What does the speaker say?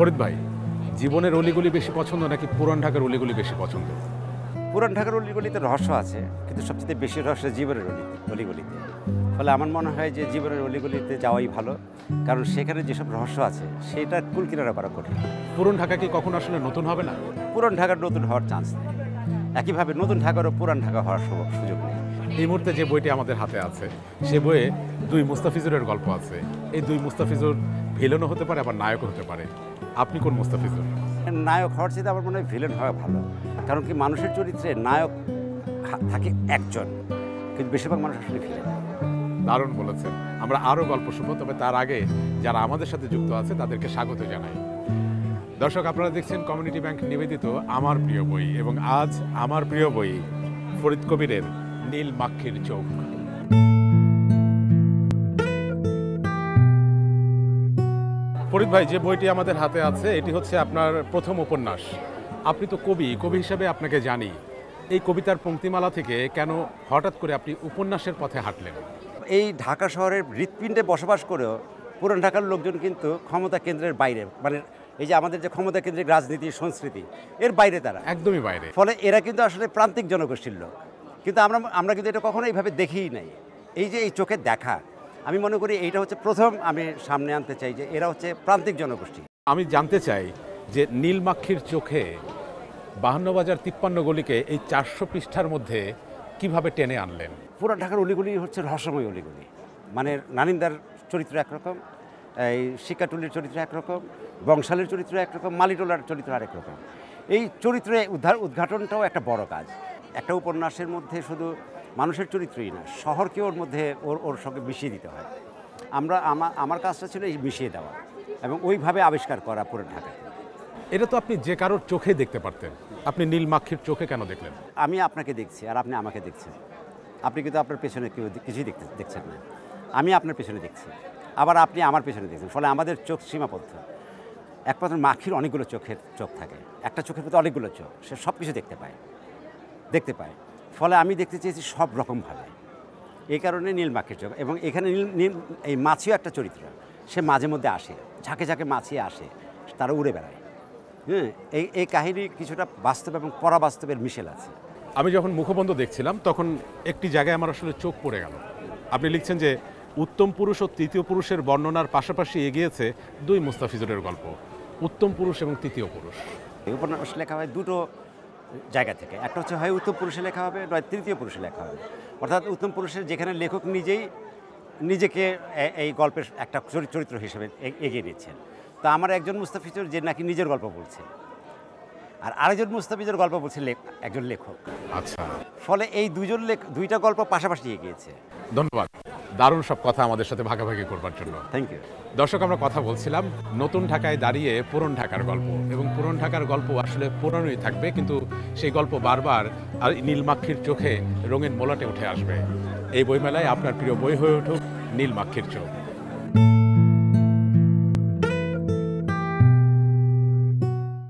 ফরিদ ভাই, জীবনের অলিগলি বেশি পছন্দ নাকি পুরান ঢাকার অলিগলি বেশি পছন্দ? পুরান ঢাকার অলিগলিতে রহস্য আছে, কিন্তু সবচেয়ে বেশি রহস্য জীবনের অলিগলিতে। ফলে আমার মনে হয় যে জীবনের অলিগলিতে যাওয়াই ভালো, কারণ সেখানে যেসব রহস্য আছে সেটা কুল কিনারা করা কঠিন। পুরান ঢাকা কি কখনো আসলে নতুন হবে না? পুরান ঢাকার নতুন হওয়ার চান্স নেই, একইভাবে নতুন ঢাকারও পুরান ঢাকা হওয়ার সুযোগ নেই। এই মুহূর্তে যে বইটি আমাদের হাতে আছে সে বইয়ে দুই মুস্তাফিজুরের গল্প আছে। এই দুই মুস্তাফিজুর ভিলেনও হতে পারে, আবার নায়কও হতে পারে। আপনি কোন মুস্তাফিজুর? নায়ক হওয়ার চেয়ে আমার মনে হয় ভিলেন হওয়া ভালো, কারণ কি মানুষের চরিত্রে নায়ক থাকে একজন, কিন্তু বেশিরভাগ মানুষ আসলে ভিলেন। দারুণ বলেছেন। আমরা আরও গল্প শুনবো, তবে তার আগে যারা আমাদের সাথে যুক্ত আছে তাদেরকে স্বাগত জানাই। দর্শক, আপনারা দেখছেন কমিউনিটি ব্যাংক নিবেদিত আমার প্রিয় বই, এবং আজ আমার প্রিয় বই ফরিদ কবিরের নীল মাক্ষীর চোখ। ফরিদ ভাই, যে বইটি আমাদের হাতে আছে এটি হচ্ছে আপনার প্রথম উপন্যাস। আপনি তো কবি হিসাবে আপনাকে জানি। এই কবিতার পংক্তিমালা থেকে কেন হঠাৎ করে আপনি উপন্যাসের পথে হাঁটলেন? এই ঢাকা শহরের হৃৎপিণ্ডে বসবাস করেও পুরান ঢাকার লোকজন কিন্তু ক্ষমতা কেন্দ্রের বাইরে, মানে এই যে আমাদের যে ক্ষমতা কেন্দ্রিক রাজনীতি সংস্কৃতি, এর বাইরে তারা একদমই বাইরে। ফলে এরা কিন্তু আসলে প্রান্তিক জনগোষ্ঠীর লোক, কিন্তু আমরা কিন্তু এটা কখনো এইভাবে দেখিই নাই। এই যে এই চোখে দেখা, আমি মনে করি এইটা হচ্ছে প্রথম আমি সামনে আনতে চাই যে এরা হচ্ছে প্রান্তিক জনগোষ্ঠী। আমি জানতে চাই যে নীল মাক্ষীর চোখে 52 বাজার 53 গলিকে এই 400 পৃষ্ঠার মধ্যে কিভাবে টেনে আনলেন? পুরান ঢাকার অলিগুলি হচ্ছে রহস্যময় অলিগুলি। মানে নানিন্দার চরিত্র একরকম, এই শিকাটুলির চরিত্র একরকম, বংশালের চরিত্র একরকম, মালিটোলার চরিত্র আরেক রকম। এই চরিত্রে উদ্ঘাটনটাও একটা বড় কাজ। একটা উপন্যাসের মধ্যে শুধু মানুষের চরিত্রই না, শহরকে ওর মধ্যে ওর সঙ্গে মিশিয়ে দিতে হয়। আমার কাজটা ছিল এই মিশিয়ে দেওয়া এবং ওইভাবে আবিষ্কার করা পুরান ঢাকাকে। এটা তো আপনি যে কারোর চোখে দেখতে পারতেন, আপনি নীল মাক্ষীর চোখে কেন দেখলেন? আমি আপনাকে দেখছি আর আপনি আমাকে দেখছেন। আপনি কিন্তু আপনার পেছনে কিছুই দেখছেন না, আমি আপনার পেছনে দেখছি, আবার আপনি আমার পেছনে দেখছেন। ফলে আমাদের চোখ সীমাবদ্ধ। একমাত্র মাখির অনেকগুলো চোখ থাকে, একটা চোখের প্রতি অনেকগুলো চোখ, সে সব কিছু দেখতে পায়। ফলে আমি দেখতে চেয়েছি সব রকমভাবে, এই কারণে নীল মাখির চোখ। এবং এখানে নীল এই মাছিও একটা চরিত্র, সে মাঝে মধ্যে আসে, ঝাঁকে ঝাঁকে মাছি আসে, তারা উড়ে বেড়ায়। হ্যাঁ, এই কাহিনী কিছুটা বাস্তব এবং পরাবাস্তবের মিশেল আছে। আমি যখন মুখবন্ধ দেখছিলাম তখন একটি জায়গায় আমার আসলে চোখ পড়ে গেল। আপনি লিখছেন যে উত্তম পুরুষ ও তৃতীয় পুরুষের বর্ণনার পাশাপাশি এগিয়েছে দুই মুস্তাফিজুরের গল্প, উত্তম পুরুষ এবং তৃতীয় পুরুষ। এই উপন্যাস লেখা হয় দুটো জায়গা থেকে, একটা হচ্ছে হয় উত্তম পুরুষে লেখা হবে, নয় তৃতীয় পুরুষে লেখা হবে। অর্থাৎ উত্তম পুরুষের যেখানে লেখক নিজেকে এই গল্পের একটা চরিত্র হিসেবে এগিয়ে নিচ্ছেন। তো আমার একজন মুস্তাফিজুর যে নাকি নিজের গল্প বলছে, আর আরেকজন মুস্তাফিজুর গল্প বলছে একজন লেখক। আচ্ছা, ফলে এই দুইটা গল্প পাশাপাশি এগিয়েছে। ধন্যবাদ দারুণ সব কথা আমাদের সাথে ভাগাভাগি করবার জন্য। Thank you. দর্শক, আমরা কথা বলছিলাম নতুন ঢাকায় দাঁড়িয়ে পুরন ঢাকার গল্প, এবং পুরন ঢাকার গল্প আসলে পুরানোই থাকবে, কিন্তু সেই গল্প বারবার আর নীল মাক্ষীর চোখে রঙিন মোলাটে উঠে আসবে। এই বইমেলায় আপনার প্রিয় বই হয়ে উঠুক নীল মাক্ষীর চোখ।